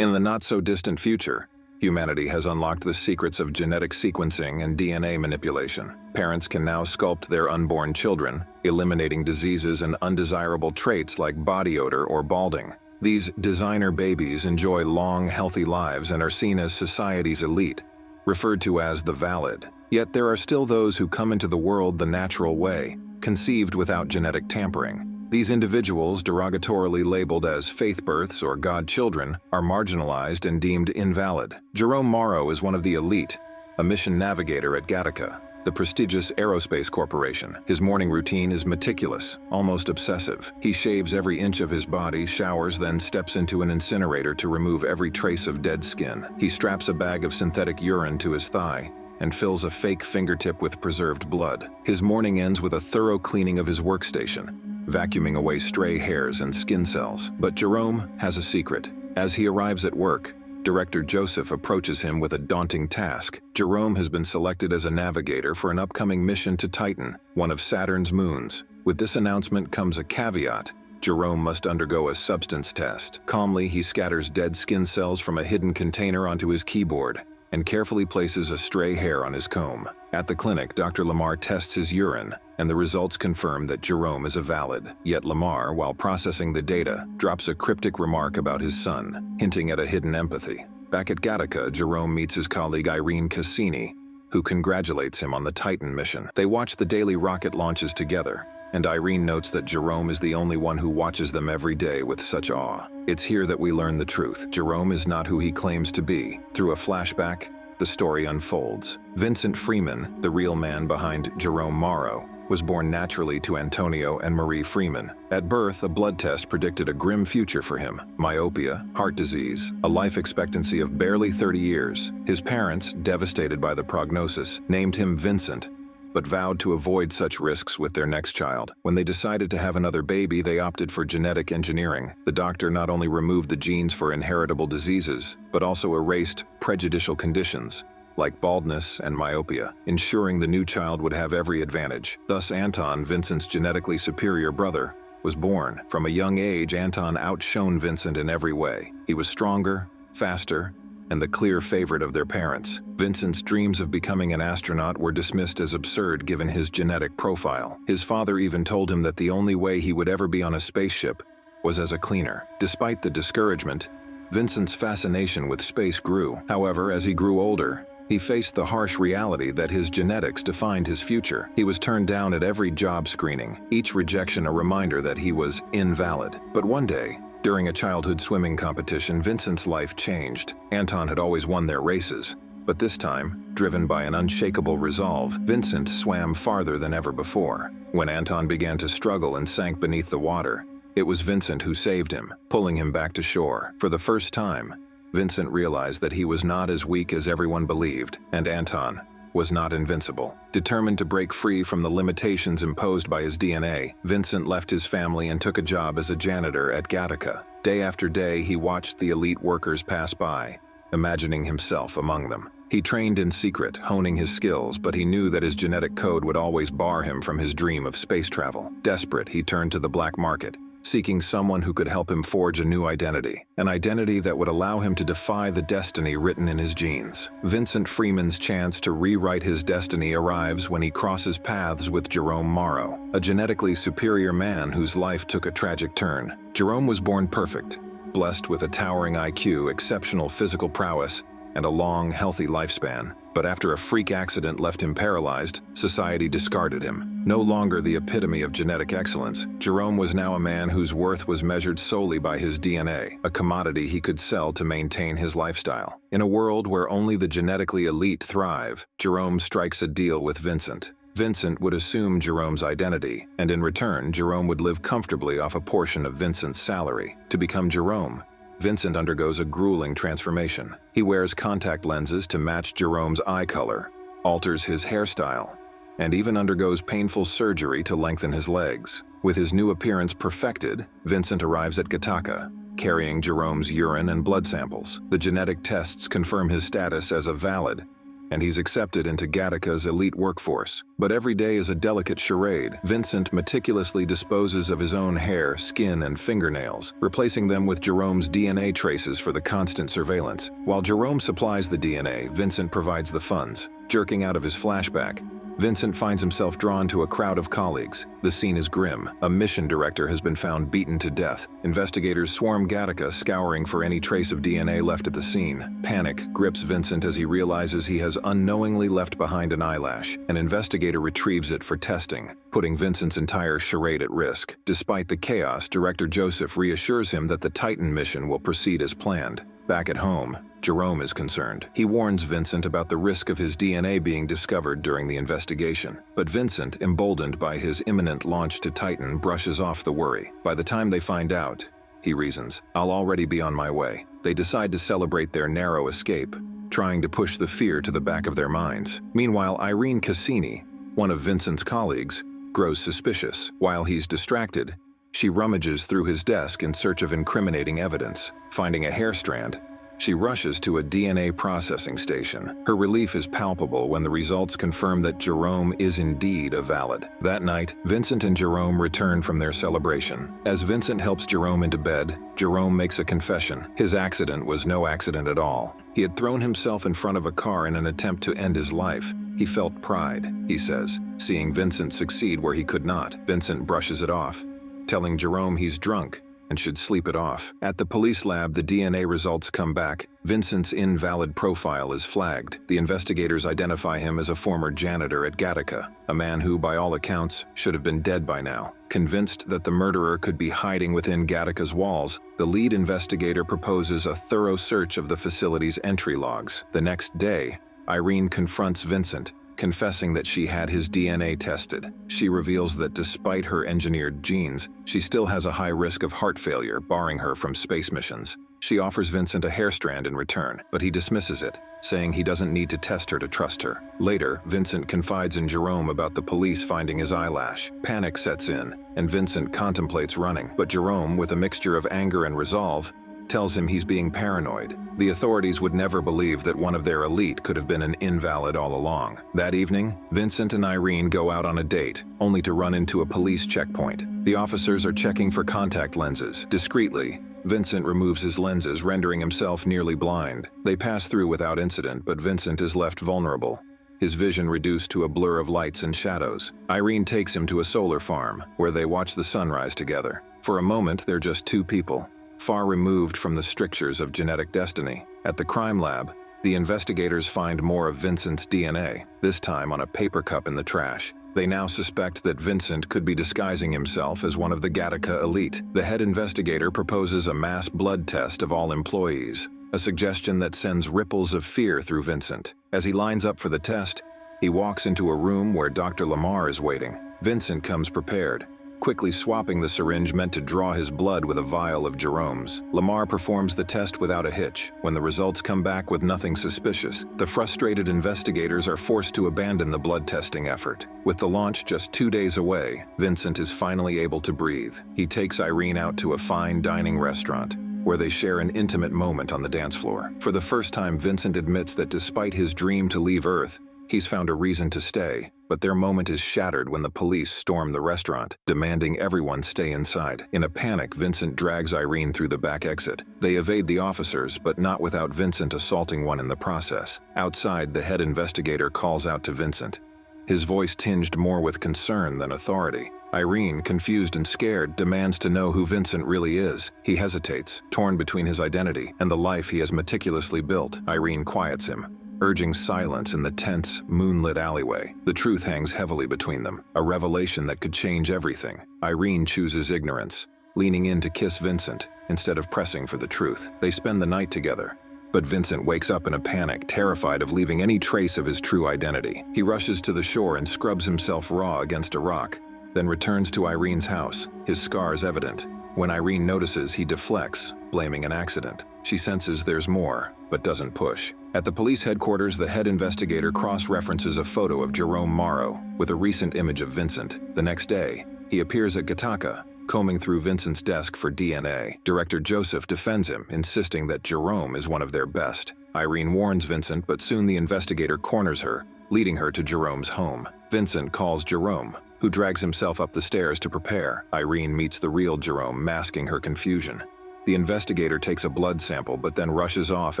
In the not-so-distant future, humanity has unlocked the secrets of genetic sequencing and DNA manipulation. Parents can now sculpt their unborn children, eliminating diseases and undesirable traits like body odor or balding. These designer babies enjoy long, healthy lives and are seen as society's elite, referred to as the valid. Yet there are still those who come into the world the natural way, conceived without genetic tampering. These individuals, derogatorily labeled as faith births or God children, are marginalized and deemed invalid. Jerome Morrow is one of the elite, a mission navigator at Gattaca, the prestigious aerospace corporation. His morning routine is meticulous, almost obsessive. He shaves every inch of his body, showers, then steps into an incinerator to remove every trace of dead skin. He straps a bag of synthetic urine to his thigh and fills a fake fingertip with preserved blood. His morning ends with a thorough cleaning of his workstation, vacuuming away stray hairs and skin cells. But Jerome has a secret. As he arrives at work, Director Joseph approaches him with a daunting task. Jerome has been selected as a navigator for an upcoming mission to Titan, one of Saturn's moons. With this announcement comes a caveat. Jerome must undergo a substance test. Calmly, he scatters dead skin cells from a hidden container onto his keyboard and carefully places a stray hair on his comb. At the clinic, Dr. Lamar tests his urine, and the results confirm that Jerome is a valid. Yet Lamar, while processing the data, drops a cryptic remark about his son, hinting at a hidden empathy. Back at Gattaca, Jerome meets his colleague Irene Cassini, who congratulates him on the Titan mission. They watch the daily rocket launches together, and Irene notes that Jerome is the only one who watches them every day with such awe. It's here that we learn the truth. Jerome is not who he claims to be. Through a flashback, the story unfolds. Vincent Freeman, the real man behind Jerome Morrow, was born naturally to Antonio and Marie Freeman. At birth, a blood test predicted a grim future for him: myopia, heart disease, a life expectancy of barely 30 years. His parents, devastated by the prognosis, named him Vincent, but vowed to avoid such risks with their next child. When they decided to have another baby, they opted for genetic engineering. The doctor not only removed the genes for inheritable diseases, but also erased prejudicial conditions like baldness and myopia, ensuring the new child would have every advantage. Thus, Anton, Vincent's genetically superior brother, was born. From a young age, Anton outshone Vincent in every way. He was stronger, faster, and the clear favorite of their parents. Vincent's dreams of becoming an astronaut were dismissed as absurd given his genetic profile. His father even told him that the only way he would ever be on a spaceship was as a cleaner. Despite the discouragement, Vincent's fascination with space grew. However, as he grew older, he faced the harsh reality that his genetics defined his future. He was turned down at every job screening, each rejection a reminder that he was invalid. But one day, during a childhood swimming competition, Vincent's life changed. Anton had always won their races, but this time, driven by an unshakable resolve, Vincent swam farther than ever before. When Anton began to struggle and sank beneath the water, it was Vincent who saved him, pulling him back to shore. For the first time, Vincent realized that he was not as weak as everyone believed, and Anton was not invincible. Determined to break free from the limitations imposed by his DNA, Vincent left his family and took a job as a janitor at Gattaca. Day after day, he watched the elite workers pass by, imagining himself among them. He trained in secret, honing his skills, but he knew that his genetic code would always bar him from his dream of space travel. Desperate, he turned to the black market, seeking someone who could help him forge a new identity, an identity that would allow him to defy the destiny written in his genes. Vincent Freeman's chance to rewrite his destiny arrives when he crosses paths with Jerome Morrow, a genetically superior man whose life took a tragic turn. Jerome was born perfect, blessed with a towering IQ, exceptional physical prowess, and a long, healthy lifespan. But after a freak accident left him paralyzed, society discarded him. No longer the epitome of genetic excellence, Jerome was now a man whose worth was measured solely by his DNA, a commodity he could sell to maintain his lifestyle. In a world where only the genetically elite thrive, Jerome strikes a deal with Vincent. Vincent would assume Jerome's identity, and in return, Jerome would live comfortably off a portion of Vincent's salary. To become Jerome, Vincent undergoes a grueling transformation. He wears contact lenses to match Jerome's eye color, alters his hairstyle, and even undergoes painful surgery to lengthen his legs. With his new appearance perfected, Vincent arrives at Gattaca, carrying Jerome's urine and blood samples. The genetic tests confirm his status as a valid, and he's accepted into Gattaca's elite workforce. But every day is a delicate charade. Vincent meticulously disposes of his own hair, skin, and fingernails, replacing them with Jerome's DNA traces for the constant surveillance. While Jerome supplies the DNA, Vincent provides the funds. Jerking out of his flashback, Vincent finds himself drawn to a crowd of colleagues. The scene is grim. A mission director has been found beaten to death. Investigators swarm Gattaca, scouring for any trace of DNA left at the scene. Panic grips Vincent as he realizes he has unknowingly left behind an eyelash. An investigator retrieves it for testing, putting Vincent's entire charade at risk. Despite the chaos, Director Joseph reassures him that the Titan mission will proceed as planned. Back at home, Jerome is concerned. He warns Vincent about the risk of his DNA being discovered during the investigation. But Vincent, emboldened by his imminent launch to Titan, brushes off the worry. By the time they find out, he reasons, "I'll already be on my way." They decide to celebrate their narrow escape, trying to push the fear to the back of their minds. Meanwhile, Irene Cassini, one of Vincent's colleagues, grows suspicious. While he's distracted, she rummages through his desk in search of incriminating evidence. Finding a hair strand, she rushes to a DNA processing station. Her relief is palpable when the results confirm that Jerome is indeed a valid. That night, Vincent and Jerome return from their celebration. As Vincent helps Jerome into bed, Jerome makes a confession. His accident was no accident at all. He had thrown himself in front of a car in an attempt to end his life. He felt pride, he says, seeing Vincent succeed where he could not. Vincent brushes it off, telling Jerome he's drunk and should sleep it off. At the police lab, the DNA results come back. Vincent's invalid profile is flagged. The investigators identify him as a former janitor at Gattaca, a man who, by all accounts, should have been dead by now. Convinced that the murderer could be hiding within Gattaca's walls, the lead investigator proposes a thorough search of the facility's entry logs. The next day, Irene confronts Vincent, confessing that she had his DNA tested. She reveals that despite her engineered genes, she still has a high risk of heart failure, barring her from space missions. She offers Vincent a hair strand in return, but he dismisses it, saying he doesn't need to test her to trust her. Later, Vincent confides in Jerome about the police finding his eyelash. Panic sets in, and Vincent contemplates running. But Jerome, with a mixture of anger and resolve, tells him he's being paranoid. The authorities would never believe that one of their elite could have been an invalid all along. That evening, Vincent and Irene go out on a date, only to run into a police checkpoint. The officers are checking for contact lenses. Discreetly, Vincent removes his lenses, rendering himself nearly blind. They pass through without incident, but Vincent is left vulnerable, his vision reduced to a blur of lights and shadows. Irene takes him to a solar farm, where they watch the sunrise together. For a moment, they're just two people, far removed from the strictures of genetic destiny. At the crime lab, the investigators find more of Vincent's DNA, this time on a paper cup in the trash. They now suspect that Vincent could be disguising himself as one of the Gattaca elite. The head investigator proposes a mass blood test of all employees, a suggestion that sends ripples of fear through Vincent. As he lines up for the test, he walks into a room where Dr. Lamar is waiting. Vincent comes prepared, quickly swapping the syringe meant to draw his blood with a vial of Jerome's. Lamar performs the test without a hitch. When the results come back with nothing suspicious, the frustrated investigators are forced to abandon the blood testing effort. With the launch just 2 days away, Vincent is finally able to breathe. He takes Irene out to a fine dining restaurant, where they share an intimate moment on the dance floor. For the first time, Vincent admits that despite his dream to leave Earth, he's found a reason to stay. But their moment is shattered when the police storm the restaurant, demanding everyone stay inside. In a panic, Vincent drags Irene through the back exit. They evade the officers, but not without Vincent assaulting one in the process. Outside, the head investigator calls out to Vincent, his voice tinged more with concern than authority. Irene, confused and scared, demands to know who Vincent really is. He hesitates, torn between his identity and the life he has meticulously built. Irene quiets him, urging silence in the tense, moonlit alleyway. The truth hangs heavily between them, a revelation that could change everything. Irene chooses ignorance, leaning in to kiss Vincent instead of pressing for the truth. They spend the night together, but Vincent wakes up in a panic, terrified of leaving any trace of his true identity. He rushes to the shore and scrubs himself raw against a rock, then returns to Irene's house, his scars evident. When Irene notices, he deflects, blaming an accident. She senses there's more, but doesn't push. At the police headquarters, the head investigator cross-references a photo of Jerome Morrow with a recent image of Vincent. The next day, he appears at Gattaca, combing through Vincent's desk for DNA. Director Joseph defends him, insisting that Jerome is one of their best. Irene warns Vincent, but soon the investigator corners her, leading her to Jerome's home. Vincent calls Jerome, who drags himself up the stairs to prepare. Irene meets the real Jerome, masking her confusion. The investigator takes a blood sample but then rushes off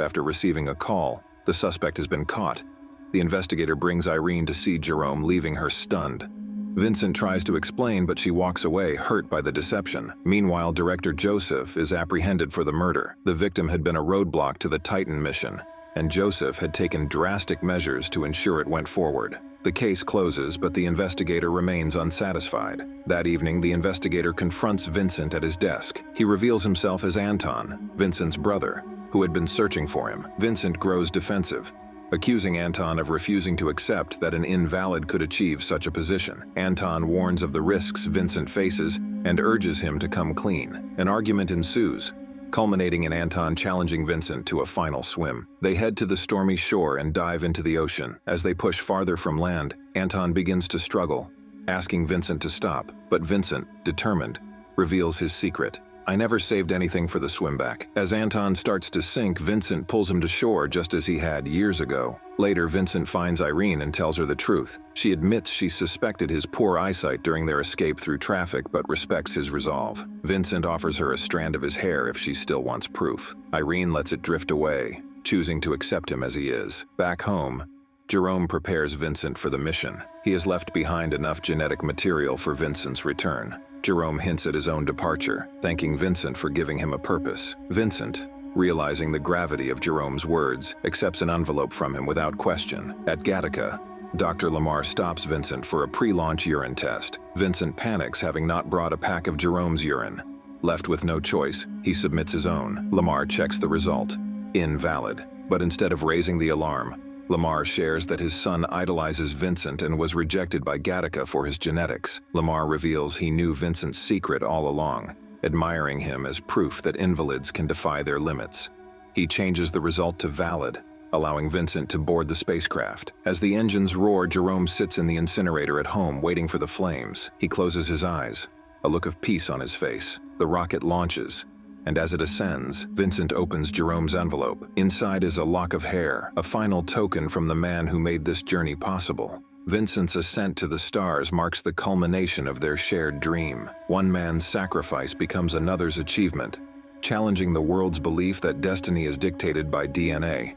after receiving a call. The suspect has been caught. The investigator brings Irene to see Jerome, leaving her stunned. Vincent tries to explain, but she walks away, hurt by the deception. Meanwhile, Director Joseph is apprehended for the murder. The victim had been a roadblock to the Titan mission, and Joseph had taken drastic measures to ensure it went forward. The case closes, but the investigator remains unsatisfied. That evening, the investigator confronts Vincent at his desk. He reveals himself as Anton, Vincent's brother, who had been searching for him. Vincent grows defensive, accusing Anton of refusing to accept that an invalid could achieve such a position. Anton warns of the risks Vincent faces and urges him to come clean. An argument ensues, culminating in Anton challenging Vincent to a final swim. They head to the stormy shore and dive into the ocean. As they push farther from land, Anton begins to struggle, asking Vincent to stop, but Vincent, determined, reveals his secret. "I never saved anything for the swim back." As Anton starts to sink, Vincent pulls him to shore just as he had years ago. Later, Vincent finds Irene and tells her the truth. She admits she suspected his poor eyesight during their escape through traffic, but respects his resolve. Vincent offers her a strand of his hair if she still wants proof. Irene lets it drift away, choosing to accept him as he is. Back home, Jerome prepares Vincent for the mission. He has left behind enough genetic material for Vincent's return. Jerome hints at his own departure, thanking Vincent for giving him a purpose. Vincent, realizing the gravity of Jerome's words, accepts an envelope from him without question. At Gattaca, Dr. Lamar stops Vincent for a pre-launch urine test. Vincent panics, having not brought a pack of Jerome's urine. Left with no choice, he submits his own. Lamar checks the result. Invalid. But instead of raising the alarm, Lamar shares that his son idolizes Vincent and was rejected by Gattaca for his genetics. Lamar reveals he knew Vincent's secret all along, admiring him as proof that invalids can defy their limits. He changes the result to valid, allowing Vincent to board the spacecraft. As the engines roar, Jerome sits in the incinerator at home, waiting for the flames. He closes his eyes, a look of peace on his face. The rocket launches, and as it ascends, Vincent opens Jerome's envelope. Inside is a lock of hair, a final token from the man who made this journey possible. Vincent's ascent to the stars marks the culmination of their shared dream. One man's sacrifice becomes another's achievement, challenging the world's belief that destiny is dictated by DNA.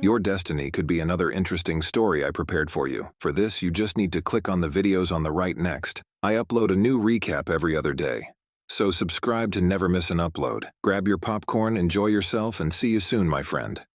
Your destiny could be another interesting story I prepared for you. For this, you just need to click on the videos on the right next. I upload a new recap every other day, so subscribe to never miss an upload. Grab your popcorn, enjoy yourself, and see you soon, my friend.